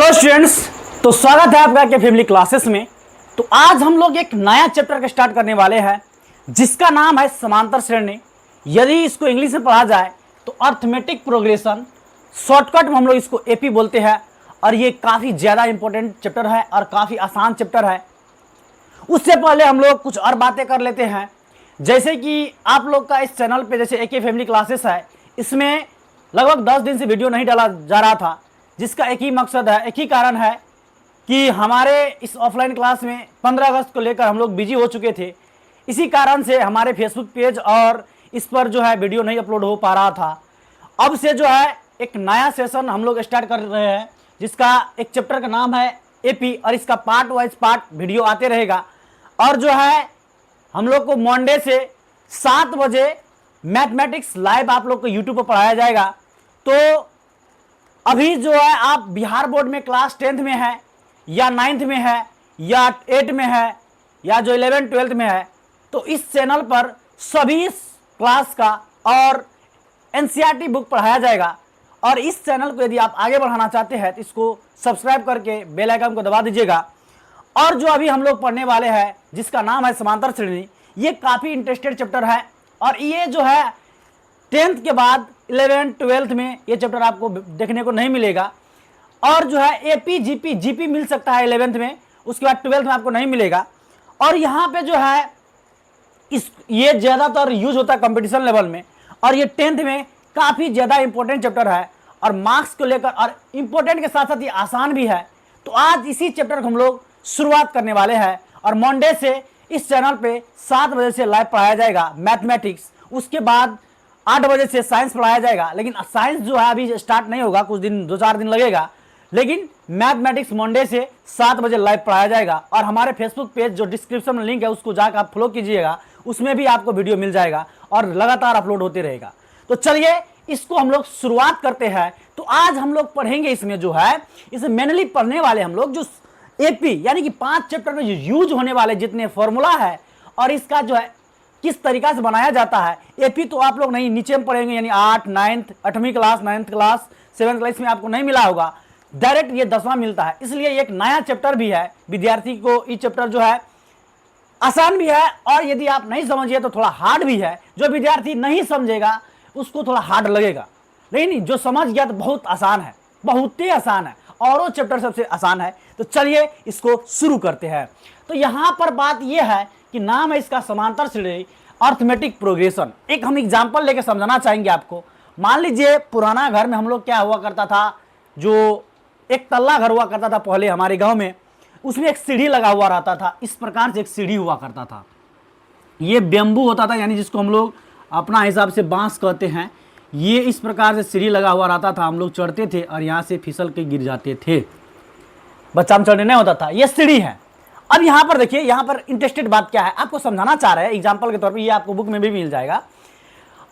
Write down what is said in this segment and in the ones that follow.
Hello students. तो स्वागत है आपका के फैमिली क्लासेस में। तो आज हम लोग एक नया चैप्टर का स्टार्ट करने वाले हैं जिसका नाम है समांतर श्रेणी। यदि इसको इंग्लिश में पढ़ा जाए तो अर्थमेटिक प्रोग्रेशन, शॉर्टकट में हम लोग इसको एपी बोलते हैं। और ये काफ़ी ज़्यादा इंपॉर्टेंट चैप्टर है और काफ़ी आसान चैप्टर है। उससे पहले हम लोग कुछ और बातें कर लेते हैं, जैसे कि आप लोग का इस चैनल पे जैसे एके फैमिली क्लासेस है, इसमें लगभग 10 दिन से वीडियो नहीं डाला जा रहा था, जिसका एक ही मकसद है, एक ही कारण है कि हमारे इस ऑफलाइन क्लास में 15 अगस्त को लेकर हम लोग बिजी हो चुके थे। इसी कारण से हमारे फेसबुक पेज और इस पर जो है वीडियो नहीं अपलोड हो पा रहा था। अब से जो है एक नया सेशन हम लोग स्टार्ट कर रहे हैं जिसका एक चैप्टर का नाम है एपी, और इसका पार्ट वाइज पार्ट वीडियो आते रहेगा। और जो है हम लोग को मंडे से 7 बजे मैथमेटिक्स लाइव आप लोग को यूट्यूब पर पढ़ाया जाएगा। तो अभी जो है आप बिहार बोर्ड में क्लास 10th में है या 9th में है या 8 में है या जो 11 12th में है, तो इस चैनल पर सभी क्लास का और एनसीईआरटी बुक पढ़ाया जाएगा। और इस चैनल को यदि आप आगे बढ़ाना चाहते हैं तो इसको सब्सक्राइब करके बेल आइकन को दबा दीजिएगा। और जो अभी हम लोग पढ़ने वाले हैं जिसका नाम है समांतर श्रेणी, ये काफ़ी इंटरेस्टेड चैप्टर है। और ये जो है 10th के बाद 11 12th में ये चैप्टर आपको देखने को नहीं मिलेगा। और जो है एपी जीपी मिल सकता है 11th में, उसके बाद 12th में आपको नहीं मिलेगा। और यहाँ पे जो है ये ज़्यादातर यूज होता है कंपटीशन लेवल में, और ये 10th में काफ़ी ज़्यादा इंपॉर्टेंट चैप्टर है और मार्क्स को लेकर, और इम्पोर्टेंट के साथ साथ ये आसान भी है। तो आज इसी चैप्टर को हम लोग शुरुआत करने वाले हैं और मंडे से इस चैनल पे 7 बजे से लाइव पढ़ाया जाएगा मैथमेटिक्स। उसके बाद 8 बजे से साइंस पढ़ाया जाएगा, लेकिन साइंस जो है अभी स्टार्ट नहीं होगा, कुछ दिन 2-4 दिन लगेगा। लेकिन मैथमेटिक्स मंडे से 7 बजे लाइव पढ़ाया जाएगा। और हमारे फेसबुक पेज जो डिस्क्रिप्शन में लिंक है उसको जाकर आप फॉलो कीजिएगा, उसमें भी आपको वीडियो मिल जाएगा और लगातार अपलोड होते रहेगा। तो चलिए इसको हम लोग शुरुआत करते हैं। तो आज हम लोग पढ़ेंगे इसमें जो है, इसे मेनली पढ़ने वाले हम लोग जो एपी यानी कि 5 चैप्टर में जो यूज होने वाले जितने फॉर्मूला है और इसका जो है किस तरीका से बनाया जाता है। एपी तो आप लोग नहीं नीचे में पढ़ेंगे, यानी 8 9th 8वीं class 9th class 7th class में आपको नहीं मिला होगा, डायरेक्ट ये 10वां मिलता है। इसलिए एक नया चैप्टर भी है, विद्यार्थी को ये चैप्टर जो है आसान भी है, और यदि आप नहीं समझिए तो थोड़ा हार्ड भी है। जो विद्यार्थी नहीं समझेगा उसको थोड़ा हार्ड लगेगा, लेकिन जो समझ गया तो बहुत आसान है, बहुत ही आसान है, और वो चैप्टर सबसे आसान है। तो चलिए इसको शुरू करते हैं। तो यहाँ पर बात यह है कि नाम है इसका समांतर श्रेणी अर्थमेटिक प्रोग्रेशन। एक हम एग्जाम्पल लेके समझाना चाहेंगे आपको। मान लीजिए पुराना घर में हम लोग क्या हुआ करता था, जो एक तल्ला घर हुआ करता था पहले हमारे गांव में, उसमें एक सीढ़ी लगा हुआ रहता था। इस प्रकार से एक सीढ़ी हुआ करता था, ये बेम्बू होता था, यानी जिसको हम लोग अपना हिसाब से बांस कहते हैं। ये इस प्रकार से सीढ़ी लगा हुआ रहता था, हम लोग चढ़ते थे और यहाँ से फिसल के गिर जाते थे, बच्चा हम चढ़ने नहीं होता था। ये सीढ़ी है। अब यहाँ पर देखिए, यहाँ पर इंटरेस्टेड बात क्या है आपको समझाना चाह रहे हैं एग्जाम्पल के तौर पर, ये आपको बुक में भी मिल जाएगा।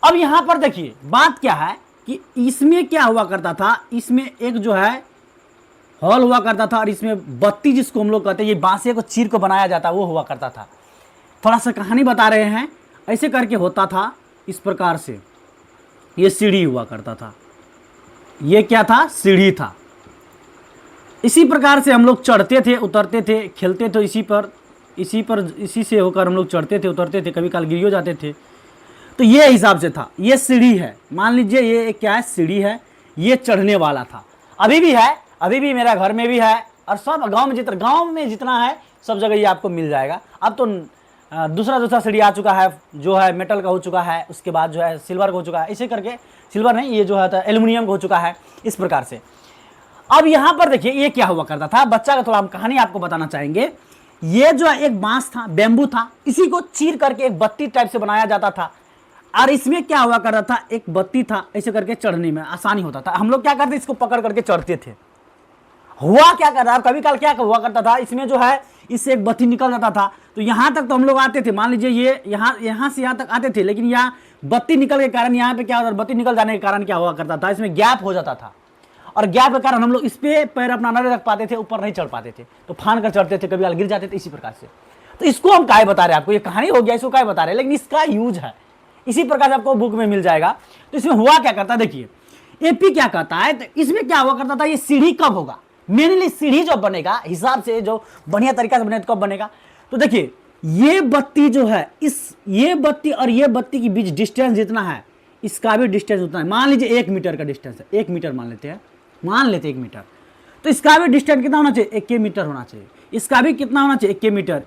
अब यहाँ पर देखिए बात क्या है कि इसमें क्या हुआ करता था, इसमें एक जो है हॉल हुआ करता था, और इसमें बत्ती जिसको हम लोग कहते हैं, ये बांसे को चीर को बनाया जाता वो हुआ करता था। थोड़ा सा कहानी बता रहे हैं, ऐसे करके होता था इस प्रकार से। ये सीढ़ी हुआ करता था, ये क्या था, सीढ़ी था। इसी प्रकार से हम लोग चढ़ते थे, उतरते थे, खेलते थे इसी से होकर हम लोग चढ़ते थे, उतरते थे, कभी काल गिर जाते थे। तो ये हिसाब से था। ये सीढ़ी है, मान लीजिए ये क्या है, सीढ़ी है, ये चढ़ने वाला था। अभी भी है, अभी भी मेरा घर में भी है, और सब गांव में जितना है सब जगह ये आपको मिल जाएगा। अब तो दूसरा सीढ़ी आ चुका है, जो है मेटल का हो चुका है, उसके बाद जो है सिल्वर का हो चुका है, इसे करके सिल्वर नहीं, ये जो है एल्युमिनियम का हो चुका है, इस प्रकार से। अब यहाँ पर देखिए ये क्या हुआ करता था, बच्चा का थोड़ा हम कहानी आपको बताना चाहेंगे। ये जो है एक बांस था, बेम्बू था, इसी को चीर करके एक बत्ती टाइप से बनाया जाता था। और इसमें क्या हुआ करता था, एक बत्ती था, ऐसे करके चढ़ने में आसानी होता था। हम लोग क्या करते, इसको पकड़ करके चढ़ते थे। हुआ क्या कर रहा है, कभी काल क्या हुआ करता था, इसमें जो है इससे एक बत्ती निकल जाता था। तो यहाँ तक तो हम लोग आते थे, मान लीजिए ये यहाँ से यहाँ तक आते थे, लेकिन यहाँ बत्ती निकल के कारण यहाँ पे क्या होता था, बत्ती निकल जाने के कारण क्या हुआ करता था, इसमें गैप हो जाता था, और गैप के कारण हम लोग इस पे पैर अपना नहीं रख पाते थे, ऊपर नहीं चढ़ पाते थे, तो फान कर चढ़ते थे, कभी काल गिर जाते थे, इसी प्रकार से। तो इसको हम काय बता रहे हैं आपको, ये कहानी हो गया, इसको काय बता रहे हैं, लेकिन इसका यूज है इसी प्रकार से आपको बुक में मिल जाएगा। तो इसमें हुआ क्या करता है, देखिए एपी क्या कहता है, तो इसमें क्या हुआ करता था, ये सीढ़ी कब होगा, मेनली सीढ़ी जो बनेगा हिसाब से, जो बढ़िया तरीका से बने तो कब बनेगा, तो देखिए ये बत्ती जो है, ये बत्ती और ये बत्ती के बीच डिस्टेंस जितना है, इसका भी डिस्टेंस उतना है। मान लीजिए 1 मीटर का डिस्टेंस है, 1 मीटर मान लेते हैं, 1 मीटर, तो इसका भी डिस्टेंस कितना होना चाहिए, 1 मीटर होना चाहिए। इसका भी कितना होना चाहिए, 1 मीटर,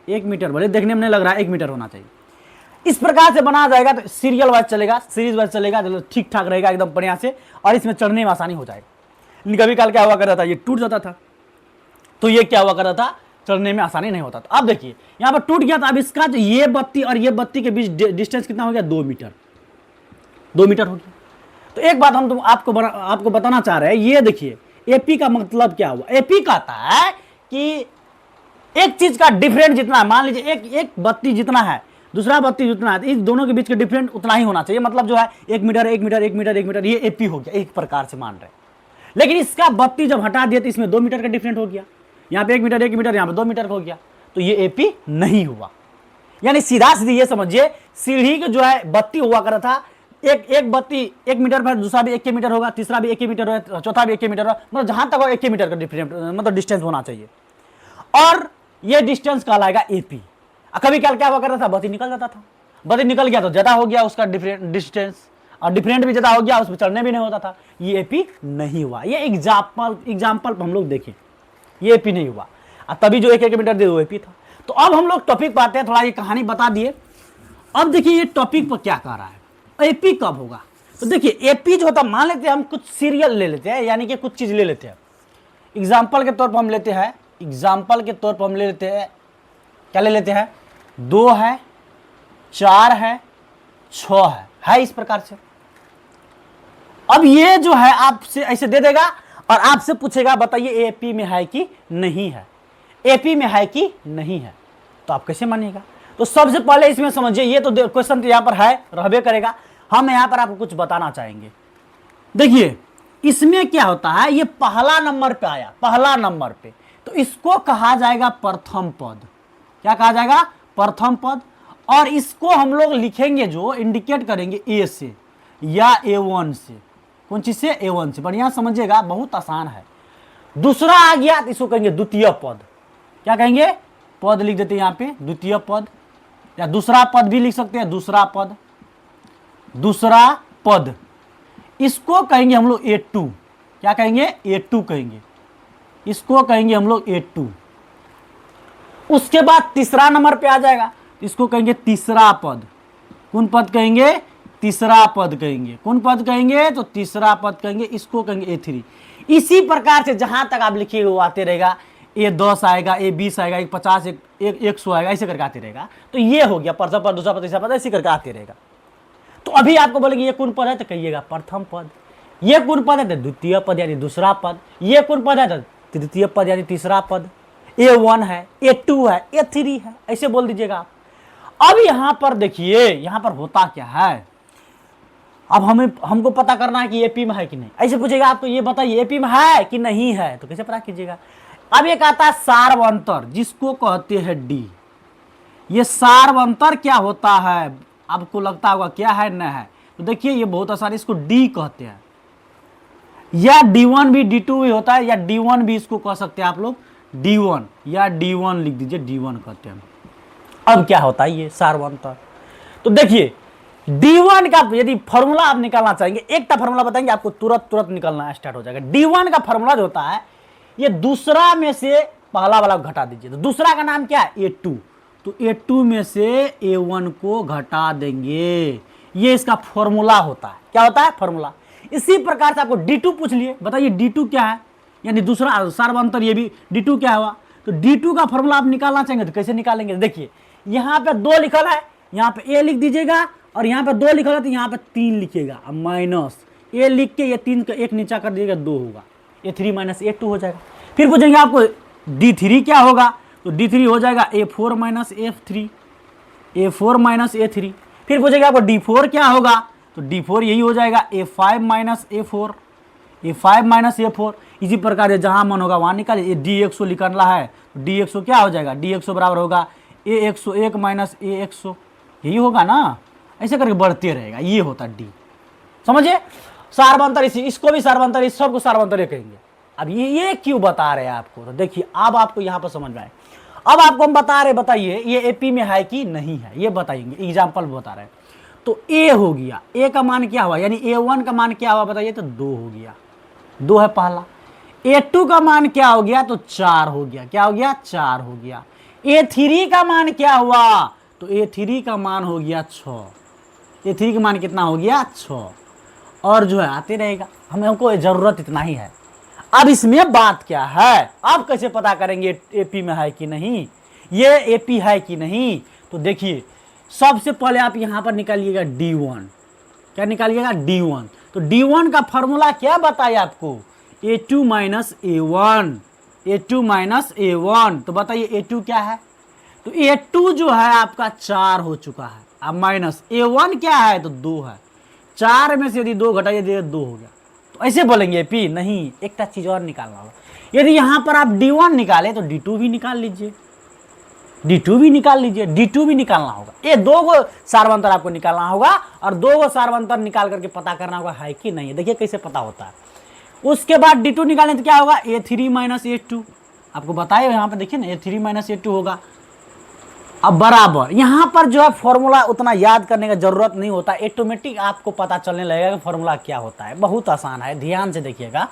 1 मीटर, भले देखने में नहीं लग रहा है 1 मीटर होना चाहिए। इस प्रकार से बनाया जाएगा तो सीरियल वाइज चलेगा, सीरीज वाइज चलेगा, चलो ठीक ठाक रहेगा एकदम बढ़िया से, और इसमें चढ़ने में आसानी हो जाएगा। लेकिन कभी काल क्या हुआ करता था, ये टूट जाता था, तो ये क्या हुआ करता था, चढ़ने में आसानी नहीं होता था। अब देखिए यहाँ पर टूट गया था, अब इसका जो ये बत्ती और ये बत्ती के बीच डिस्टेंस कितना हो गया, 2 मीटर, 2 मीटर हो गया। तो एक बात हम आपको बताना चाह रहे हैं, ये देखिए एपी का मतलब क्या हुआ। एपी कहता है कि एक चीज का डिफरेंट जितना है, मान लीजिए एक बत्ती जितना है, दूसरा बत्ती जितना है, इस दोनों के बीच के डिफरेंट उतना ही होना चाहिए। मतलब जो है 1 मीटर, 1 मीटर, 1 मीटर, 1 मीटर, ये एपी हो गया, एक प्रकार से मान रहे हैं। लेकिन इसका बत्ती जब हटा दिया तो इसमें 2 मीटर का डिफरेंट हो गया, यहाँ पे 1 मीटर, 1 मीटर, यहाँ पे 2 मीटर हो गया, तो ये एपी नहीं हुआ। यानी सीधा सीधी ये समझिए, सीढ़ी के जो है बत्ती हुआ करा था, एक बत्ती 1 मीटर पर, दूसरा भी 1 मीटर होगा, तीसरा भी 1 मीटर होगा, चौथा भी 1 मीटर होगा, मतलब जहां तक हो 1 मीटर का डिफरेंट, मतलब डिस्टेंस होना चाहिए, और ये डिस्टेंस कहलाएगा एपी। कभी क्या हुआ करता था, बत्ती निकल जाता था, बत्ती निकल गया तो ज्यादा हो गया उसका डिफरेंट डिस्टेंस, और डिफरेंट भी ज्यादा हो गया, उसमें चढ़ने भी नहीं होता था, ये एपी नहीं हुआ। ये एग्जाम्पल हम लोग देखें, ये एपी नहीं हुआ, तभी जो 1 मीटर दे वो एपी था। तो अब हम लोग टॉपिक पर आते हैं, थोड़ा ये कहानी बता दिए। अब देखिए ये टॉपिक पर क्या कह रहा है, एपी कब होगा। तो देखिए एपी जो होता है, मान लेते हैं हम कुछ सीरियल ले लेते हैं, यानी कि कुछ चीज ले लेते हैं, एग्जाम्पल के तौर पर हम लेते हैं, एग्जाम्पल के तौर पर हम ले लेते हैं, क्या ले लेते हैं, 2 है, 4 है, 6 है इस प्रकार से। अब ये जो है आपसे ऐसे दे देगा और आपसे पूछेगा बताइए एपी में है कि नहीं है, एपी में है कि नहीं है, तो आप कैसे मानिएगा। तो सबसे पहले इसमें समझिए, ये तो क्वेश्चन तो यहाँ पर है, रहबे करेगा, हम यहाँ पर आपको कुछ बताना चाहेंगे। देखिए इसमें क्या होता है, ये पहला नंबर पे आया, पहला नंबर पे, तो इसको कहा जाएगा प्रथम पद। क्या कहा जाएगा, प्रथम पद। और इसको हम लोग लिखेंगे, जो इंडिकेट करेंगे ए से या A1 से, कौन चीज से, A1 से, बढ़िया समझिएगा, बहुत आसान है। दूसरा आ गया तो इसको कहेंगे द्वितीय पद। क्या कहेंगे, पद लिख देते हैं यहाँ पे, द्वितीय पद, या दूसरा पद भी लिख सकते हैं, दूसरा पद, दूसरा पद। इसको कहेंगे हम लोग A2। क्या कहेंगे, A2 कहेंगे, इसको कहेंगे हम लोग A2। उसके बाद तीसरा नंबर पे आ जाएगा, इसको कहेंगे तीसरा पद। कौन पद कहेंगे, तीसरा पद कहेंगे। कौन पद कहेंगे, तो तीसरा पद कहेंगे, इसको कहेंगे A3। इसी प्रकार से जहां तक आप लिखिए वो आते रहेगा, A10 आएगा, A20 आएगा, 50, 100 आएगा, ऐसे करके आते रहेगा। तो ये हो गया प्रथम पद, दूसरा पद, तीसरा पद, ऐसे करके आते रहेगा। तो अभी आपको बोलेंगे ये कौन पद है, तो कहिएगा प्रथम पद। ये कौन पद है, तो द्वितीय पद यानी दूसरा पद। ये कौन पद है, तो तृतीय पद यानी तीसरा पद। A1 है, A2 है, A3 है, ऐसे बोल दीजिएगा आप। अब यहां पर देखिए, यहां पर होता क्या है, अब हमको पता करना है कि एपी में है कि नहीं। ऐसे पूछेगा आपको, ये बताइए एपी में है कि नहीं है, तो कैसे पता कीजिएगा। अब एक आता है सार्वंतर, जिसको कहते हैं डी। ये सार्वंतर क्या होता है, आपको लगता होगा क्या है, न है, तो देखिए ये बहुत आसान, इसको डी कहते हैं, या D1 भी, D2 भी होता है, या D1 भी इसको कह सकते हैं आप लोग, D1 या D1 लिख दीजिए, D1 कहते हैं। अब क्या होता है ये सार्वंतर, तो देखिए D1 का यदि फॉर्मूला आप निकालना चाहेंगे, एक का फॉर्मूला बताएंगे आपको, तुरंत निकलना स्टार्ट हो जाएगा। D1 का फॉर्मूला जो होता है, ये दूसरा में से पहला वाला घटा दीजिए, तो दूसरा का नाम क्या है, A2, तो A2 में से A1 को घटा देंगे, ये इसका फॉर्मूला होता है। क्या होता है, फॉर्मूला। इसी प्रकार से आपको D2 पूछ लिए, बताइए D2 क्या है, यानी दूसरा सार्वंतर, ये भी D2 क्या हुआ, तो D2 का फॉर्मूला आप निकालना चाहेंगे तो कैसे निकालेंगे। देखिए यहाँ पे 2 लिखल है, यहाँ पे A लिख दीजिएगा, और यहाँ पे 2 लिखल है तो यहाँ पे 3 लिखिएगा, माइनस A लिख के ये 3 का 1 नीचा कर दीजिएगा, 2 होगा, A3 माइनस A2 हो जाएगा। फिर पूछेंगे आपको D3 क्या होगा, तो D3 हो जाएगा A4 minus F3, A4 minus A3। फिर पूछेंगे आपको D4 क्या होगा, तो D4 यही हो जाएगा A5 minus A4, A5 minus A4। इसी प्रकार से जहां मन होगा वहां निकालिए। D100 निकालना है, तो D100 क्या हो जाएगा, D100 बराबर होगा A101 माइनस A100, यही होगा ना, ऐसे करके बढ़ते रहेगा, ये होता D। समझिए सार्वंतर, इसको भी सार्वंतर, इस सबको सार्वंतर कहेंगे। अब ये क्यों बता रहे हैं आपको, तो देखिए अब आपको यहाँ पर समझ में आए। अब आपको हम बता रहे, बताइए ये एपी में है कि नहीं है, ये बताएंगे, एग्जाम्पल बता रहे हैं। तो ए हो गया, ए का मान क्या हुआ, यानी A1 का मान क्या हुआ बताइए, तो 2 हो गया, 2 है पहला। A2 का मान क्या हो गया, तो 4 हो गया, क्या हो गया, 4 हो गया। A3 का मान क्या हुआ, तो A3 का मान हो गया 6, A3 का मान कितना हो गया, 6। और जो है आते रहेगा, हमको जरूरत इतना ही है। अब इसमें बात क्या है, आप कैसे पता करेंगे एपी में है कि नहीं, ये एपी है कि नहीं। तो देखिए सबसे पहले आप यहां पर निकालिएगा D1, क्या निकालिएगा, D1। तो D1 का फॉर्मूला क्या बताया आपको, A2 minus A1, A2 minus A1। तो बताइए A2 क्या है, तो A2 जो है आपका 4 हो चुका है, अब माइनस A1 क्या है, तो 2 है, 4 में से यदि 2 घटाइए 2 हो गया। तो ऐसे बोलेंगे एपी नहीं, एक चीज और निकालना होगा। यदि यहां पर आप D1 निकाले तो D2 भी निकाल लीजिए, D2 भी निकाल लीजिए, D2 भी निकालना होगा। ये 2 गो सार्वंतर आपको निकालना होगा और 2 गो सार्वंतर निकाल करके पता करना होगा है कि नहीं है। देखिए कैसे पता होता है। उसके बाद D2 निकालें तो क्या होगा, A3 माइनस A2, आपको बताए यहाँ पे देखिए ना, A3 माइनस A2 होगा। अब बराबर यहां पर जो है फॉर्मूला उतना याद करने का जरूरत नहीं होता, ऑटोमेटिक आपको पता चलने लगेगा कि फॉर्मूला क्या होता है, बहुत आसान है, ध्यान से देखिएगा।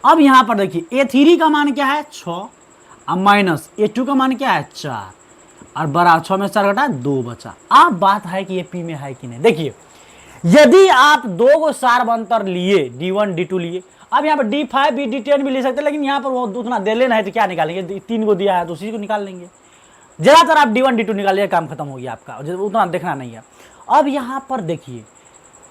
अब यहां पर देखिए A3 का मान क्या है, 6, अब माइनस A2 का मान क्या है, 4, और बराबर 6 में 4 घटा 2 बचा। अब बात है कि ये पी में है कि नहीं। देखिए यदि आप 2 गो सार्वंतर लिए, D1 D2 लिए, अब यहाँ पर D5 भी D10 भी ले सकते हैं, लेकिन यहाँ पर वो उतना दे लेना है तो क्या निकालेंगे, 3 को दिया है तो उसी को निकाल लेंगे। ज्यादातर आप D1 D2 निकालिए, काम खत्म हो गया आपका, उतना देखना नहीं है। अब यहां पर देखिए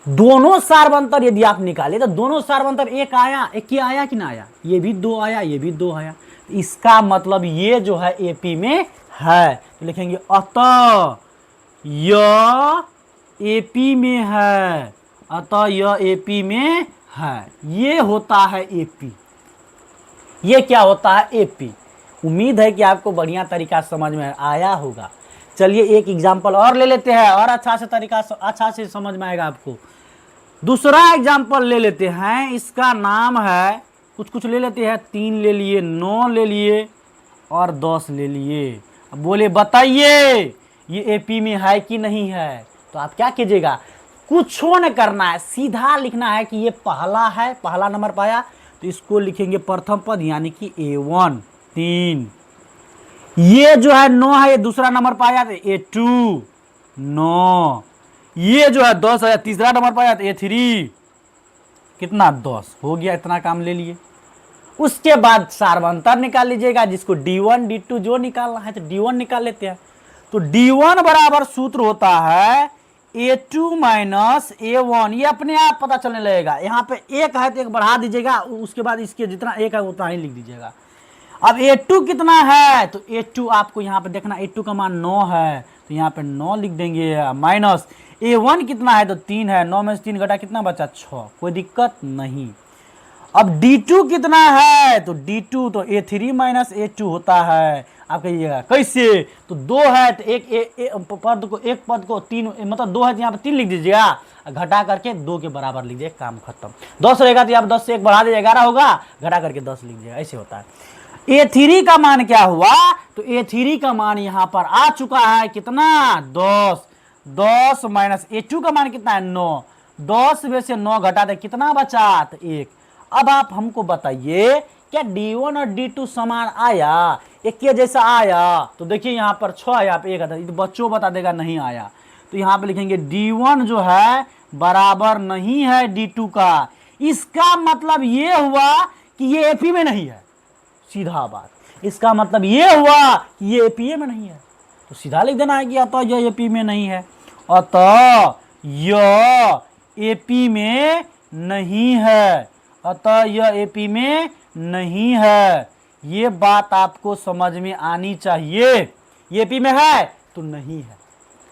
दोनों सार्वंतर यदि आप निकाले तो दोनों सार्वंतर एक आया, एक ही आया कि ना आया, ये भी 2 आया, ये भी 2 आया। इसका मतलब ये जो है एपी में है, तो लिखेंगे अतः यह एपी में है, अतः यह एपी में है। ये होता है एपी, ये क्या होता है, एपी। उम्मीद है कि आपको बढ़िया तरीका समझ में आया होगा। चलिए एक एग्जाम्पल और ले लेते हैं, और अच्छा से समझ में आएगा आपको। दूसरा एग्जाम्पल ले लेते हैं, इसका नाम है, कुछ ले लेते हैं, 3 ले लिए, 9 ले लिए और 10 ले लिए। अब बोले बताइए ये एपी में है कि नहीं है। तो आप क्या कीजिएगा, कुछ न करना है, सीधा लिखना है कि ये पहला है, पहला नंबर पाया तो इसको लिखेंगे प्रथम पद, यानी कि A1 3। ये जो है 9 है, ये दूसरा नंबर पाया तो A2 9। ये जो है 10 है, तीसरा नंबर पाया तो A3 कितना, 10 हो गया, इतना काम ले लिए। उसके बाद सार्वंतर निकाल लीजिएगा, जिसको D1 D2 जो निकालना है तो D1 निकाल लेते हैं। तो D1 बराबर सूत्र होता है A2 माइनस A1, ये अपने आप पता चलने लगेगा। यहाँ पे एक है तो एक बढ़ा दीजिएगा, उसके बाद इसके जितना एक है उतना ही लिख दीजिएगा। अब A2 कितना है, तो A2 आपको यहाँ पे देखना, A2 का मान 9 है तो यहाँ पे 9 लिख देंगे, माइनस A1 कितना है, तो 3 है, 9 में से 3 घटा कितना बचा, 6, कोई दिक्कत नहीं। अब D2 कितना है, तो D2 तो A3 माइनस A2 होता है। आप कहिएगा कैसे, तो 2 है तो एक पद को 3, मतलब 2 है तो यहाँ पे 3 लिख दीजिएगा, घटा करके 2 के बराबर लीजिए, काम खत्म। 10 रहेगा तो यहाँ पे 10 से 1 बढ़ा दीजिए, 11 होगा, घटा करके 10 लिख दीजिएगा, ऐसे होता है। A3 का मान क्या हुआ, तो A3 का मान यहाँ पर आ चुका है कितना, 10, 10 माइनस A2 का मान कितना है, 9, 10 में से 9 घटा दे कितना बचा, तो 1। अब आप हमको बताइए क्या D1 और D2 समान आया, एक के जैसा आया, तो देखिए यहाँ पर 6 यहाँ पे 1 आता, तो बच्चों बता देगा नहीं आया। तो यहाँ पे लिखेंगे D1 जो है बराबर नहीं है D2 का। इसका मतलब ये हुआ कि ये एपी में नहीं है, सीधा बात। इसका मतलब ये हुआ कि ये एपीए में नहीं है, तो सीधा लिख देना है कि अतः यह एपी में नहीं है, अतः यह एपी में नहीं है, अतः यह एपी में नहीं है। ये बात आपको समझ में आनी चाहिए। ये एपी में है तो नहीं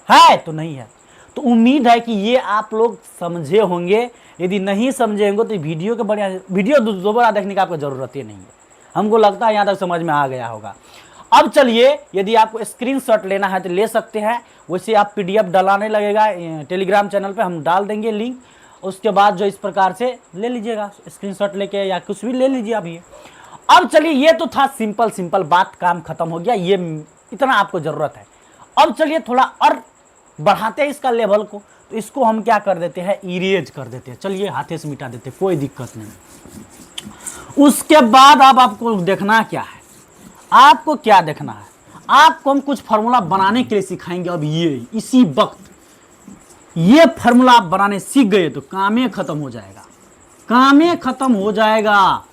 है तो नहीं है। तो उम्मीद है कि ये आप लोग समझे होंगे। यदि नहीं समझे होंगे तो वीडियो के बढ़िया वीडियो दोबारा देखने की आपको जरूरत ही नहीं है। हमको लगता है यहाँ तक समझ में आ गया होगा। अब चलिए, यदि आपको स्क्रीनशॉट लेना है तो ले सकते हैं, वैसे आप PDF डलाने लगेगा, टेलीग्राम चैनल पे हम डाल देंगे लिंक। उसके बाद जो इस प्रकार से ले लीजिएगा स्क्रीनशॉट लेके, या कुछ भी ले लीजिए आप ये। अब चलिए, ये तो था सिंपल सिंपल बात, काम खत्म हो गया, ये इतना आपको जरूरत है। अब चलिए थोड़ा और बढ़ाते हैं इसका लेवल को, तो इसको हम क्या कर देते हैं, इरेज कर देते हैं। चलिए हाथे से मिटा देते हैं, कोई दिक्कत नहीं। उसके बाद अब आपको देखना क्या है, आपको क्या देखना है, आपको हम कुछ फार्मूला बनाने के लिए सिखाएंगे। अब ये इसी वक्त ये फार्मूला आप बनाने सीख गए तो कामे खत्म हो जाएगा, कामे खत्म हो जाएगा।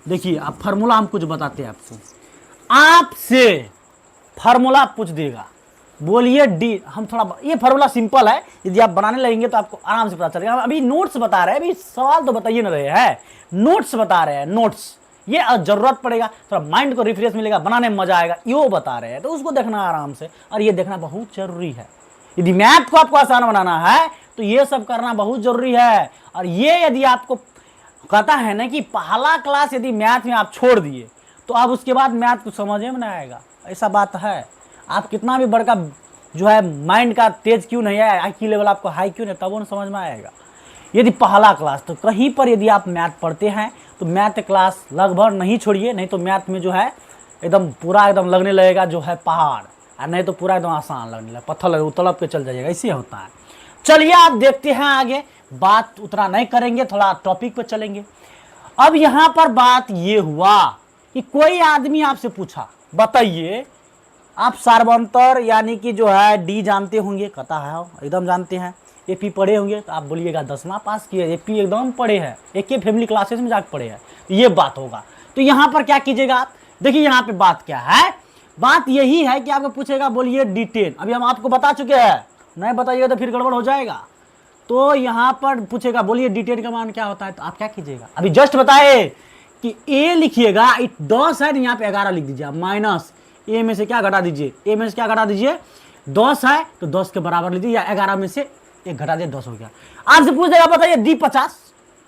देखिए अब फार्मूला हम कुछ बताते हैं आपको, आपसे फार्मूला पूछ देगा, बोलिए डी, हम थोड़ा, ये फार्मूला सिंपल है, यदि आप बनाने लगेंगे तो आपको आराम से पता चलेगा। अभी नोट्स बता रहे हैं, अभी सवाल तो बताइए ना रहे हैं, नोट्स बता रहे हैं, नोट्स, ये जरूरत पड़ेगा, थोड़ा माइंड को रिफ्रेश मिलेगा, बनाने में मजा आएगा, यो बता रहे हैं, तो उसको देखना आराम से, और ये देखना बहुत जरूरी है। यदि मैथ को आपको आसान बनाना है तो ये सब करना बहुत जरूरी है। और ये यदि आपको कहता है ना कि पहला क्लास यदि मैथ में आप छोड़ दिए तो आप उसके बाद मैथ को समझ में नहीं आएगा, ऐसा बात है। आप कितना भी बड़का जो है माइंड का तेज क्यों नहीं है, IQ लेवल आपको हाई क्यों नहीं, तब वो समझ में आएगा। यदि पहला क्लास, तो कहीं पर यदि आप मैथ पढ़ते हैं तो मैथ क्लास लगभग नहीं छोड़िए, नहीं तो मैथ में जो है एकदम पूरा एकदम लगने लगेगा जो है पहाड़, और नहीं तो पूरा एकदम आसान लगने लगेगा, पत्थर लगे तड़प के चल जाइएगा, ऐसे होता है। चलिए आप देखते हैं आगे, बात उतना नहीं करेंगे, थोड़ा टॉपिक पर चलेंगे। अब यहां पर बात ये हुआ कि कोई आदमी आपसे पूछा, बताइए आप सार्वंतर यानी कि जो है डी जानते होंगे, कहता है एकदम जानते हैं। AP पढ़े होंगे तो आप बोलिएगा 10वां पास किए, AP एकदम पढ़े हैं, एक फैमिली क्लासेस में जाकर पढ़े हैं, तो ये बात होगा। तो यहाँ पर क्या कीजिएगा आप, देखिए यहाँ पे बात क्या है, बात यही है कि आपको पूछेगा बोलिए D10, अभी हम आपको बता चुके हैं, नहीं बताइएगा तो फिर गड़बड़ हो जाएगा। तो यहाँ पर पूछेगा बोलिए D10 का मान क्या होता है, तो आप क्या कीजिएगा, अभी जस्ट बताए कि A लिखिएगा, 10 है, यहाँ पे 11 लिख दीजिए, माइनस A में से क्या घटा दीजिए, A में से क्या घटा दीजिए, 10 है तो 10 के बराबर लीजिए, या 11 में से 1 घटा दिए, 10 हो गया। आपसे पूछ देगा बताइए D50,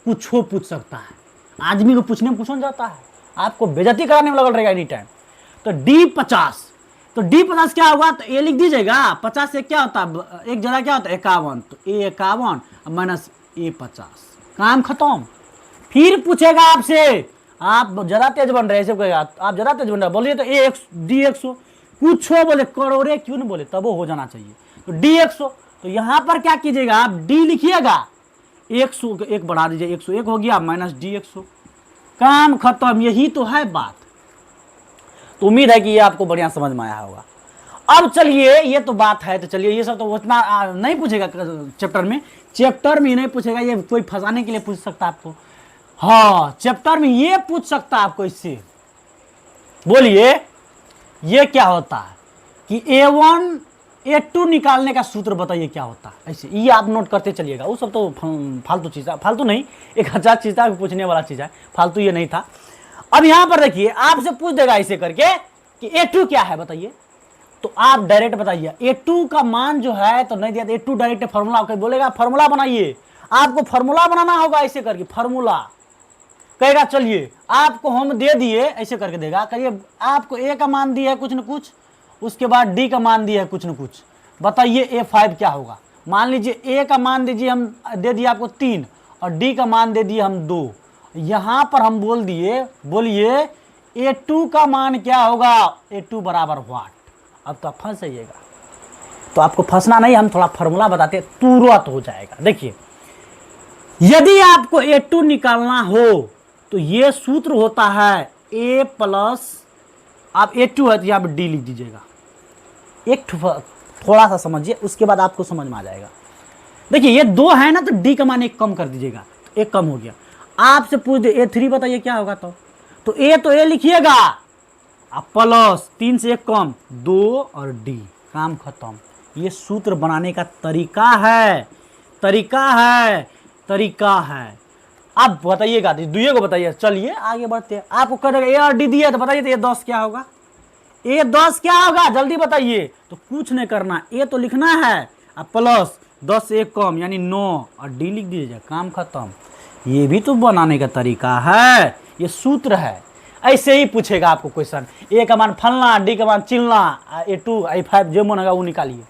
कुछ हो पूछ सकता है, आदमी को पूछने में पूछा जाता है, आपको बेइज्जती कराने में लगल रहेगा एनी टाइम। तो D50, तो D50 क्या होगा, तो A लिख दीजिएगा, 50 से क्या होता है, एक जगह क्या होता है 51, तो A 51 माइनस A 50, काम खत्म। फिर पूछेगा आपसे, आप ज्यादा तेज बन रहे हैं, कहेगा आप ज्यादा तेज बन रहे, बोलिए तो D100, कुछ हो बोले करोड़े क्यों नहीं बोले, तब वो हो जाना चाहिए, तो D100। तो यहां पर क्या कीजिएगा, आप D लिखिएगा, 100 एक बढ़ा दीजिए, 101 हो गया, माइनस D100, काम खत्म। यही तो है बात। तो उम्मीद है कि ये आपको बढ़िया समझ में आया होगा। अब चलिए, ये तो बात है, तो चलिए ये सब तो उतना नहीं पूछेगा चैप्टर में नहीं पूछेगा, ये कोई फंसाने के लिए पूछ सकता है आपको, हाँ चैप्टर में ये पूछ सकता है आपको, इससे बोलिए ये क्या होता है कि A1 A2 निकालने का सूत्र बताइए क्या होता है, ऐसे ये आप नोट करते चलिएगा। वो सब तो फालतू चीज है, फालतू नहीं, एक अच्छा चीज था, पूछने वाला चीज है, फालतू ये नहीं था। अब यहां पर देखिए आपसे पूछ देगा ऐसे करके कि A2 क्या है बताइए, तो आप डायरेक्ट बताइए A2 का मान जो है, तो नहीं दिया A2 डायरेक्ट फार्मूला बोलेगा, फार्मूला बनाइए, आपको फार्मूला बनाना होगा ऐसे करके, फार्मूला कहेगा, चलिए आपको हम दे दिए, ऐसे करके देगा, कहिए आपको A का मान दिया है कुछ न कुछ, उसके बाद D का मान दिया है कुछ न कुछ, बताइए A5 क्या होगा। मान लीजिए A का मान दीजिए, हम दे दिए आपको 3 और D का मान दे दिए हम 2, यहां पर हम बोल दिए, बोलिए A2 का मान क्या होगा, A2 बराबर व्हाट। अब तो आप फंस जाइएगा, तो आपको फंसना नहीं, हम थोड़ा फार्मूला बताते हैं, तुरंत हो जाएगा। देखिए यदि आपको A2 निकालना हो तो ये सूत्र होता है A प्लस, आप A2 है तो यहाँ पर D लिख दीजिएगा, एक थोड़ा सा समझिए, उसके बाद आपको समझ में आ जाएगा। देखिए ये 2 है ना, तो D का मान 1 कम कर दीजिएगा, तो 1 कम हो गया। आपसे पूछ दे A3 बताइए क्या होगा, तो A तो A लिखिएगा, आप प्लस 3 से 1 कम 2 और D, काम खत्म। ये सूत्र बनाने का तरीका है, तरीका है। आप बताइएगा, दुए को बताइए। चलिए आगे बढ़ते हैं, आपको करेगा A और D दिया, तो बताइए तो ये 10 क्या होगा, ये 10 क्या होगा, जल्दी बताइए। तो कुछ नहीं करना, A तो लिखना है, अब प्लस 10 से 1 कम यानी 9 और D लिख दीजिए, काम खत्म। ये भी तो बनाने का तरीका है, ये सूत्र है। ऐसे ही पूछेगा आपको क्वेश्चन, A का मान फलना, D का मान चिलना, A2 A5 जो मन होगा वो निकालिए।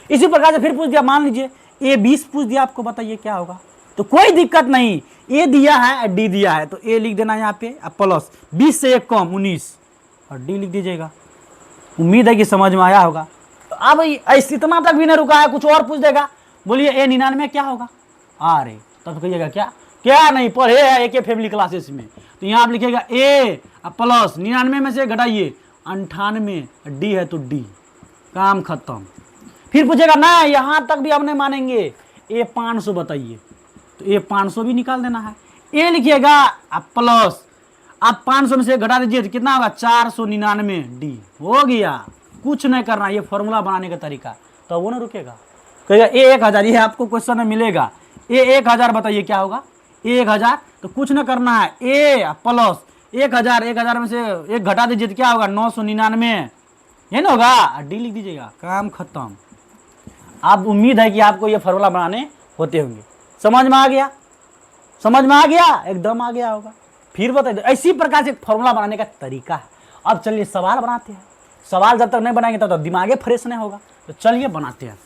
इसी प्रकार से फिर पूछ दिया, मान लीजिए A20 पूछ दिया आपको, बताइए क्या होगा, तो कोई दिक्कत नहीं, ए दिया है डी दिया है तो ए लिख देना यहाँ पे, प्लस 20 से 1 कम 19 और डी लिख दीजिएगा। उम्मीद है कि समझ में आया होगा। तो अब ऐसे इतना तक भी नहीं रुका है, कुछ और पूछ देगा, बोलिए ए 99 क्या होगा, अरे तब कहिएगा क्या क्या नहीं पढ़े है एक फैमिली क्लासेस में। तो यहाँ आप लिखिएगा ए प्लस 99 में से घटाइए 98, डी है तो डी, काम खत्म। फिर पूछेगा ना यहाँ तक भी हम नहीं मानेंगे, ए 500 बताइए, तो ए 500 भी निकाल देना है। ए लिखिएगा अब प्लस, आप 500 में से घटा दीजिए तो कितना होगा 499, डी हो गया। कुछ नहीं करना, ये फॉर्मूला बनाने का तरीका, तो वो ना रुकेगा, कहेगा ए 1000, ये आपको क्वेश्चन में मिलेगा, ए 1000 बताइए क्या होगा, ए 1000, तो कुछ ना करना है, ए प्लस 1000 में से एक घटा दीजिए तो क्या होगा 999, ये ना होगा, डी लिख दीजिएगा, काम खत्म। आप उम्मीद है कि आपको ये फॉर्मूला बनाने होते होंगे, समझ में आ गया, समझ में आ गया, एकदम आ गया होगा। फिर बताइए, इसी प्रकार से फॉर्मूला बनाने का तरीका है। अब चलिए सवाल बनाते हैं, सवाल जब तक नहीं बनाएंगे तब तक दिमागे फ्रेश नहीं होगा, तो चलिए बनाते हैं।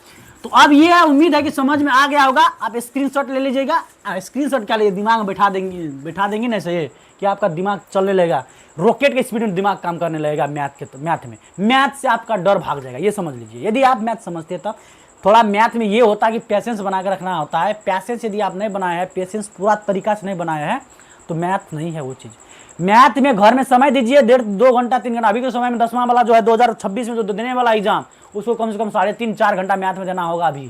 तो अब ये उम्मीद है कि समझ में आ गया होगा। आप स्क्रीनशॉट ले लीजिएगा, स्क्रीनशॉट क्या लिए दिमाग में बैठा देंगे ना सही कि आपका दिमाग चलने लगेगा, रॉकेट के स्पीड में दिमाग काम करने लगेगा। मैथ से आपका डर भाग जाएगा, ये समझ लीजिए। यदि आप मैथ समझते हैं तब थोड़ा मैथ में ये होता है कि पेशेंस बना के रखना होता है। पेशेंस यदि आप नहीं बनाया है, पेशेंस पूरा तरीका से नहीं बनाया है तो मैथ नहीं है वो चीज़। मैथ में घर में समय दीजिए 1.5-2 घंटा 3 घंटा। अभी के समय में 10वां वाला जो है 2026 में जो देने वाला एग्जाम, उसको कम से कम 3.5-4 घंटा मैथ में देना होगा अभी,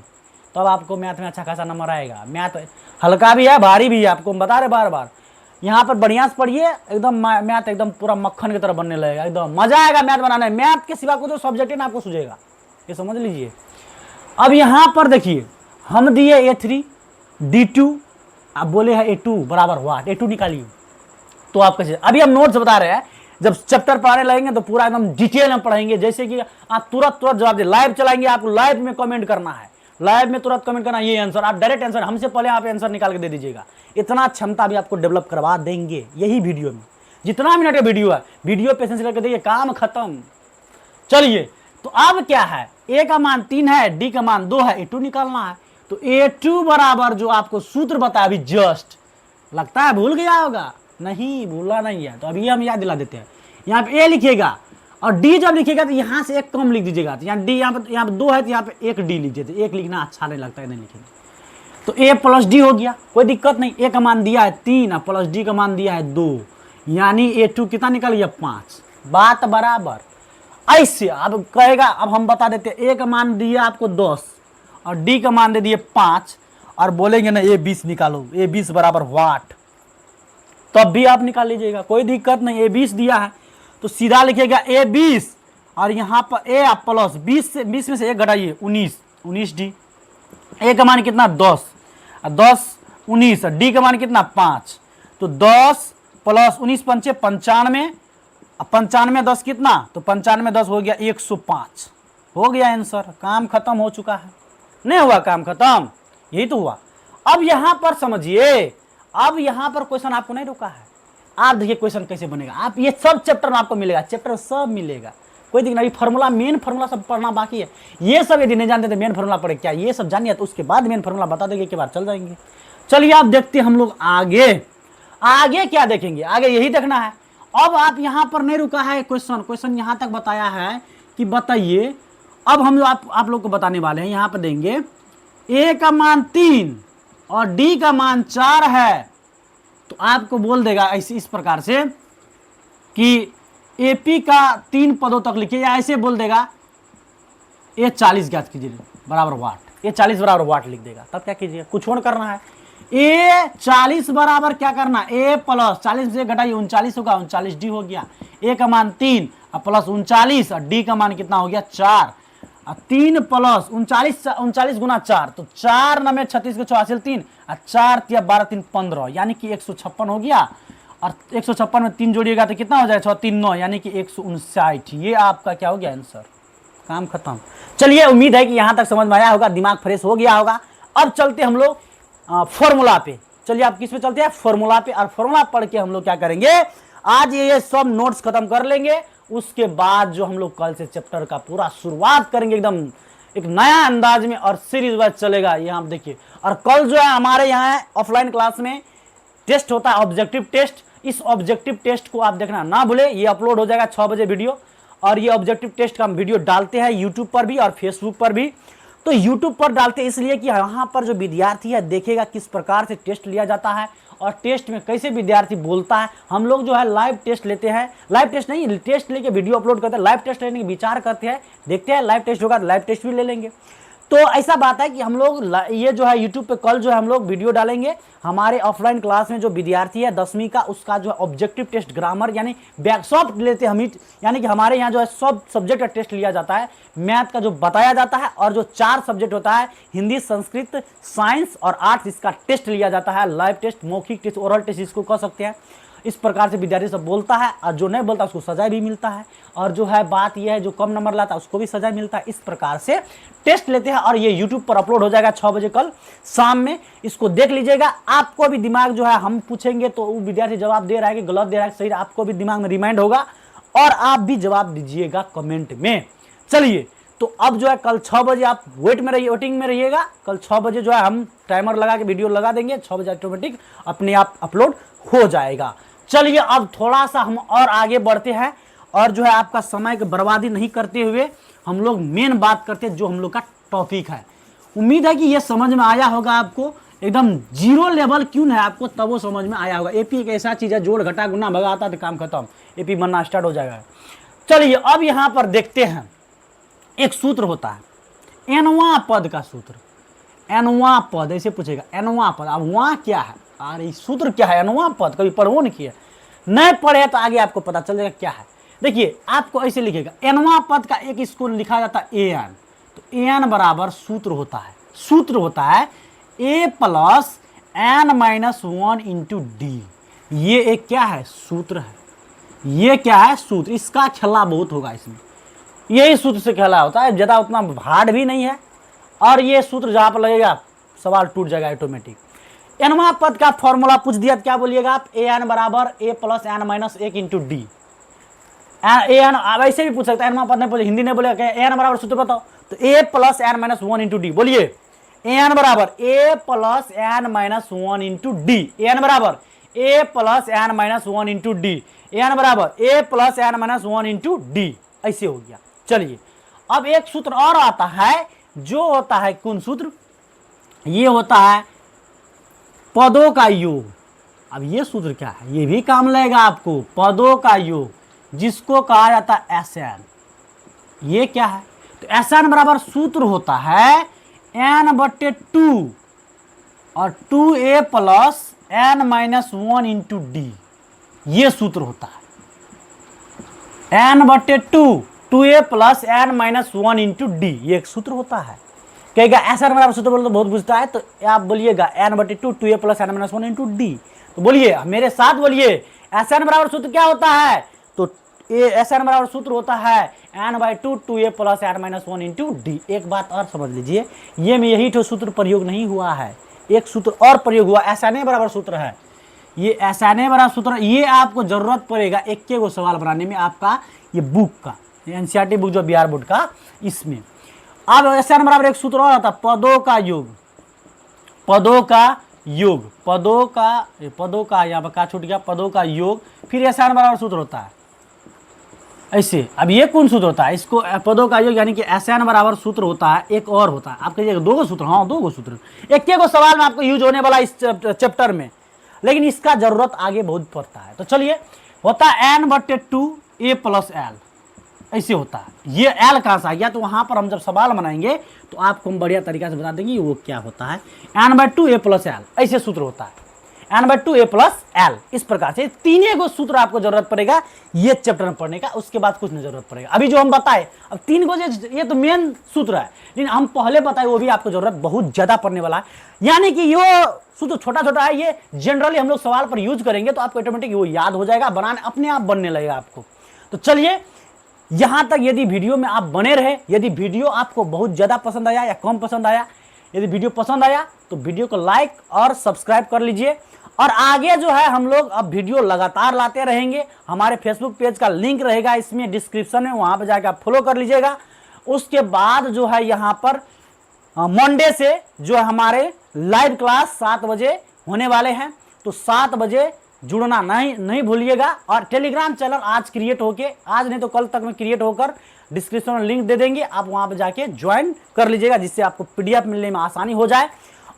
तब आपको मैथ में अच्छा खासा नंबर आएगा। मैथ हल्का भी है भारी भी है, आपको हम बता रहे बार बार। यहाँ पर बढ़िया से पढ़िए, एकदम मैथ एकदम पूरा मक्खन की तरह बनने लगेगा, एकदम मजा आएगा मैथ बनाने। मैथ के सिवा को जो सब्जेक्ट है ना आपको सूझेगा, ये समझ लीजिए। अब यहाँ पर देखिए हम दिए A3 D2, आप बोले हैं A2 बराबर व्हाट, A2 निकालिए। तो आप कैसे, अभी हम नोट्स बता रहे हैं, जब चैप्टर पढ़ाने लगेंगे तो पूरा एकदम डिटेल में पढ़ेंगे, जैसे कि आप तुरंत जवाब दे। लाइव चलाएंगे, आपको लाइव में कमेंट करना है, लाइव में तुरंत कमेंट करना ये आंसर, आप डायरेक्ट आंसर हमसे पहले आप आंसर निकाल के दे दीजिएगा। इतना क्षमता भी आपको डेवलप करवा देंगे यही वीडियो में। जितना मिनट का वीडियो है, वीडियो पेशेंस लेकर देखिए, काम खत्म। चलिए तो अब क्या है, ए का मान 3 है, डी का मान 2 है, A2 निकालना है। तो A2 बराबर जो आपको सूत्र बताया अभी जस्ट, लगता है भूल गया होगा, नहीं भूला नहीं है, तो अभी हम याद दिला देते हैं। यहाँ पे ए लिखिएगा और डी जब लिखिएगा तो यहाँ से एक कम लिख दीजिएगा। तो यहाँ डी यहाँ पे 2 है तो यहाँ पे एक डी लिख देते, एक लिखना अच्छा नहीं लगता है, नहीं लिखेंगे। तो ए प्लस डी हो गया, कोई दिक्कत नहीं। ए का मान दिया है 3 और प्लस डी का मान दिया है 2, यानी A2 कितना निकल गया 5, बात बराबर। ऐसे अब कहेगा, अब हम बता देते हैं, ए का मान दिया आपको 10 और डी का मान दे दिए 5 और बोलेंगे ना ए 20 निकालो, ए 20 बराबर व्हाट, तब भी आप निकाल लीजिएगा, कोई दिक्कत नहीं। ए 20 दिया है तो सीधा लिखिएगा ए 20 और यहाँ पर ए प्लस 20 में से एक घटाइए 19 डी। ए का मान कितना 10 और 10 19 और डी का मान कितना 5, तो 10 प्लस 19 पंचे 95, 95 10 कितना, तो 95 10 हो गया 105, हो गया आंसर, काम खत्म हो चुका है। नहीं हुआ काम खत्म, यही तो हुआ। अब यहां पर समझिए, अब यहां पर क्वेश्चन आपको नहीं रुका है। आप देखिए क्वेश्चन कैसे बनेगा, आप ये सब चैप्टर में आपको मिलेगा, चैप्टर सब मिलेगा, कोई दिक्कत नहीं। फॉर्मूला मेन फॉर्मूला सब पढ़ना बाकी है, ये सब यदि नहीं जानते तो मेन फॉर्मूला पढ़े क्या, ये सब जानिए तो उसके बाद मेन फॉर्मूला बता देंगे, के बाद चल जाएंगे। चलिए आप देखते हैं हम लोग आगे क्या देखेंगे, आगे यही देखना है। अब आप यहां पर नहीं रुका है क्वेश्चन यहां तक बताया है कि बताइए, अब हम आप लोग को बताने वाले हैं। यहां पर देंगे ए का मान 3 और डी का मान 4 है, तो आपको बोल देगा ऐसे इस प्रकार से कि एपी का 3 पदों तक लिखिए, या ऐसे बोल देगा ए 40 ज्ञात कीजिए बराबर वाट, ए 40 बराबर वाट लिख देगा। तब क्या कीजिए, कुछ और करना है। ए 40 बराबर क्या करना, ए प्लस 40 से घटाइए 39 होगा, 39 डी हो गया। ए का मान 3 और प्लस 39 और डी का मान कितना हो गया 4, 3 प्लस 39 गुना 4, तो 4 9 36 के 84 3 और 4 3 12 3 15, यानी कि 156 हो गया। और 156 में 3 जोड़िएगा तो कितना हो जाए 6 3 9, यानी कि 159। ये आपका क्या हो गया आंसर, काम खत्म। चलिए उम्मीद है कि यहां तक समझ में आया होगा, दिमाग फ्रेश हो गया होगा। अब चलते हम लोग फॉर्मूला पे। चलिए आप किस पे चलते हैं, फॉर्मूला पे। और फॉर्मूला पढ़ के हम लोग क्या करेंगे, आज ये सब नोट्स खत्म कर लेंगे। उसके बाद जो हम लोग कल से चैप्टर का पूरा शुरुआत करेंगे एकदम एक नया अंदाज में, और सीरीज वाइज चलेगा। ये आप देखिए और कल जो है हमारे यहाँ ऑफलाइन क्लास में टेस्ट होता है, ऑब्जेक्टिव टेस्ट। इस ऑब्जेक्टिव टेस्ट को आप देखना ना भूले, ये अपलोड हो जाएगा 6 बजे वीडियो। और ये ऑब्जेक्टिव टेस्ट का हम वीडियो डालते हैं यूट्यूब पर भी और फेसबुक पर भी। तो यूट्यूब पर डालते हैं इसलिए कि यहाँ पर जो विद्यार्थी है देखेगा किस प्रकार से टेस्ट लिया जाता है और टेस्ट में कैसे विद्यार्थी बोलता है। हम लोग जो है लाइव टेस्ट लेते हैं, लाइव टेस्ट नहीं, टेस्ट लेके वीडियो अपलोड करते हैं, लाइव टेस्ट लेने की विचार करते हैं, देखते हैं लाइव टेस्ट होगा तो लाइव टेस्ट भी ले लेंगे। तो ऐसा बात है कि हम लोग ये जो है यूट्यूब पे कल जो है हम लोग वीडियो डालेंगे हमारे ऑफलाइन क्लास में। जो विद्यार्थी है 10वीं का, उसका जो है ऑब्जेक्टिव टेस्ट ग्रामर यानी सब लेते हैं हम ही, यानी कि हमारे यहाँ जो है सब सब्जेक्ट का टेस्ट लिया जाता है। मैथ का जो बताया जाता है और जो 4 सब्जेक्ट होता है हिंदी, संस्कृत, साइंस और आर्ट्स, इसका टेस्ट लिया जाता है। लाइव टेस्ट, मौखिक टेस्ट, ओरल टेस्ट इसको कह सकते हैं। इस प्रकार से विद्यार्थी सब बोलता है और जो नहीं बोलता उसको सजा भी मिलता है। और जो है बात यह है जो कम नंबर लाता है उसको भी सजा मिलता है। इस प्रकार से टेस्ट लेते हैं और ये यूट्यूब पर अपलोड हो जाएगा 6 बजे कल शाम में। इसको देख लीजिएगा। आपको भी दिमाग जो है हम पूछेंगे तो वो विद्यार्थी जवाब दे रहा है कि गलत दे रहा है सही, आपको भी दिमाग में रिमाइंड होगा और आप भी जवाब दीजिएगा कमेंट में। चलिए, तो अब जो है कल 6 बजे आप वेटिंग में रहिएगा। कल 6 बजे जो है हम टाइमर लगा के वीडियो लगा देंगे, 6 बजे ऑटोमेटिक अपने आप अपलोड हो जाएगा। चलिए, अब थोड़ा सा हम और आगे बढ़ते हैं और जो है आपका समय की बर्बादी नहीं करते हुए हम लोग मेन बात करते हैं जो हम लोग का टॉपिक है। उम्मीद है कि ये समझ में आया होगा आपको। एकदम जीरो लेवल क्यों है आपको, तब वो समझ में आया होगा। एपी एक ऐसा चीज है, जोड़ घटा गुना भगाता तो काम खत्म, एपी बनना स्टार्ट हो जाएगा। चलिए, अब यहां पर देखते हैं एक सूत्र होता है एनवा पद का सूत्र। एनवा पद ऐसे पूछेगा, एनवा पद, अब वहां क्या है, अरे सूत्र क्या है एनवा पद, कभी पढ़ो नहीं किया, नहीं पढ़े तो आगे आपको पता चल जाएगा क्या है। देखिए, आपको ऐसे लिखेगा एनवा पद का एक इसको लिखा जाता है एन। तो एन बराबर सूत्र होता है A plus N minus 1 into D. ये एक क्या है, सूत्र है। ये क्या है, सूत्र। इसका खेला बहुत होगा इसमें, यही सूत्र से खेला होता है, ज्यादा उतना हार्ड भी नहीं है। और ये सूत्र जहां पर लगेगा सवाल टूट जाएगा ऑटोमेटिक। एनवा पद का फॉर्मूला पूछ दिया तो क्या बोलिएगा आप, ए एन बराबर A plus N minus 1 into D. N वैसे भी पूछ सकता है, एनवा पद नहीं, हिंदी नहीं बोलेगा, एन बराबर सूत्र बताओ, तो A plus N minus 1 into D. बोलिए, एन बराबर A plus N minus 1 into D. N बराबर A plus N minus 1 into D. N बराबर A plus N minus 1 into D. ऐसे हो गया। चलिए, अब एक सूत्र और आता है जो होता है कौन सूत्र, ये होता है पदों का योग। अब ये सूत्र क्या है, ये भी काम लगेगा आपको, पदों का योग, जिसको कहा जाता है एसएन। ये क्या है, तो एसएन बराबर सूत्र होता है n/2 और 2a plus n minus 1 into D. ये सूत्र होता है n/2 2a plus n minus 1 into D. ये एक सूत्र होता है। कहेगा एसएन बराबर सूत्र बोलो तो बहुत बुझता है, तो आप बोलिएगा n/2 2a plus n minus 1 into D. तो बोलिए मेरे साथ, बोलिए एसएन बराबर सूत्र क्या होता है, तो एसएन बराबर सूत्र होता है n/2 2a plus n minus 1 into D. एक बात और समझ लीजिए, ये में यही तो सूत्र प्रयोग नहीं हुआ है, एक सूत्र और प्रयोग हुआ, एसएन बराबर सूत्र है। ये एसएन बराबर सूत्र, ये आपको जरूरत पड़ेगा एक गो सवाल बनाने में आपका, ये बुक का, एनसीईआरटी बुक जो बिहार बोर्ड का, इसमें। अब एसएन बराबर एक सूत्र और आता है पदों का योग। पदों का योग, पदों का यहाँ पर का छूट गया, पदों का योग। फिर एसएन बराबर सूत्र होता है ऐसे। अब ये कौन सूत्र होता है, इसको पदों का योग यानी कि एसएन बराबर सूत्र होता है। एक और होता है, आप कहिएगा 2 सूत्र, हाँ 2 सूत्र, एक गो सवाल में आपको यूज होने वाला इस चैप्टर में, लेकिन इसका जरूरत आगे बहुत पड़ता है। तो चलिए, होता है n/2 a प्लस एल, ऐसे होता है। ये एल कहां से आ गया, तो वहां पर हम जब सवाल बनाएंगे तो आपको हम बढ़िया तरीका से बता देंगे वो क्या होता है। n/2 a प्लस एल, ऐसे सूत्र होता है, n/2 a प्लस एल। इस प्रकार से 3 गो सूत्र आपको जरूरत पड़ेगा ये चैप्टर में पढ़ने का, उसके बाद कुछ नहीं जरूरत पड़ेगा। अभी जो हम बताए, अब 3 गो ये तो मेन सूत्र है, लेकिन हम पहले बताए वो भी आपको जरूरत बहुत ज्यादा पड़ने वाला है। यानी कि ये सूत्र छोटा छोटा है, ये जनरली हम लोग सवाल पर यूज करेंगे तो आपको ऑटोमेटिक वो याद हो जाएगा, बनाने अपने आप बनने लगेगा आपको। तो चलिए, यहां तक यदि वीडियो में आप बने रहे, यदि वीडियो आपको बहुत ज्यादा पसंद आया या कम पसंद आया, यदि वीडियो पसंद आया तो वीडियो को लाइक और सब्सक्राइब कर लीजिए। और आगे जो है हम लोग अब वीडियो लगातार लाते रहेंगे। हमारे फेसबुक पेज का लिंक रहेगा इसमें डिस्क्रिप्शन में, वहां पर जाकर आप फॉलो कर लीजिएगा। उसके बाद जो है यहाँ पर मंडे से जो है हमारे लाइव क्लास 7 बजे होने वाले हैं। तो 7 बजे जुड़ना नहीं भूलिएगा। और टेलीग्राम चैनल आज क्रिएट होके, आज नहीं तो कल तक में क्रिएट होकर डिस्क्रिप्शन में लिंक दे देंगे, आप वहां पर जाके ज्वाइन कर लीजिएगा, जिससे आपको पीडीएफ मिलने में आसानी हो जाए।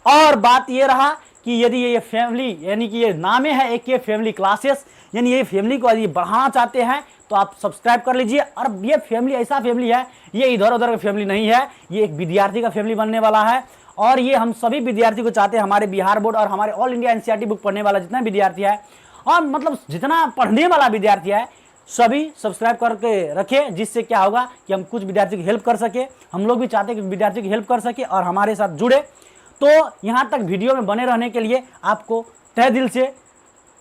और बात ये रहा कि यदि ये फैमिली, यानी कि ये नामे है एक ये फैमिली क्लासेस, यानी ये फैमिली को यदि बढ़ाना चाहते हैं तो आप सब्सक्राइब कर लीजिए। और ये फैमिली ऐसा फैमिली है, ये इधर उधर का फैमिली नहीं है, ये एक विद्यार्थी का फैमिली बनने वाला है। और ये हम सभी विद्यार्थी को चाहते हैं, हमारे बिहार बोर्ड और हमारे ऑल इंडिया एनसीईआरटी बुक पढ़ने वाला जितना विद्यार्थी है, और मतलब जितना पढ़ने वाला विद्यार्थी है, सभी सब्सक्राइब करके रखें, जिससे क्या होगा कि हम कुछ विद्यार्थी की हेल्प कर सके। हम लोग भी चाहते हैं कि विद्यार्थी की हेल्प कर सके और हमारे साथ जुड़े। तो यहाँ तक वीडियो में बने रहने के लिए आपको तहे दिल से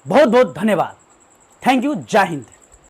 बहुत बहुत धन्यवाद। Thank you. जय हिंद।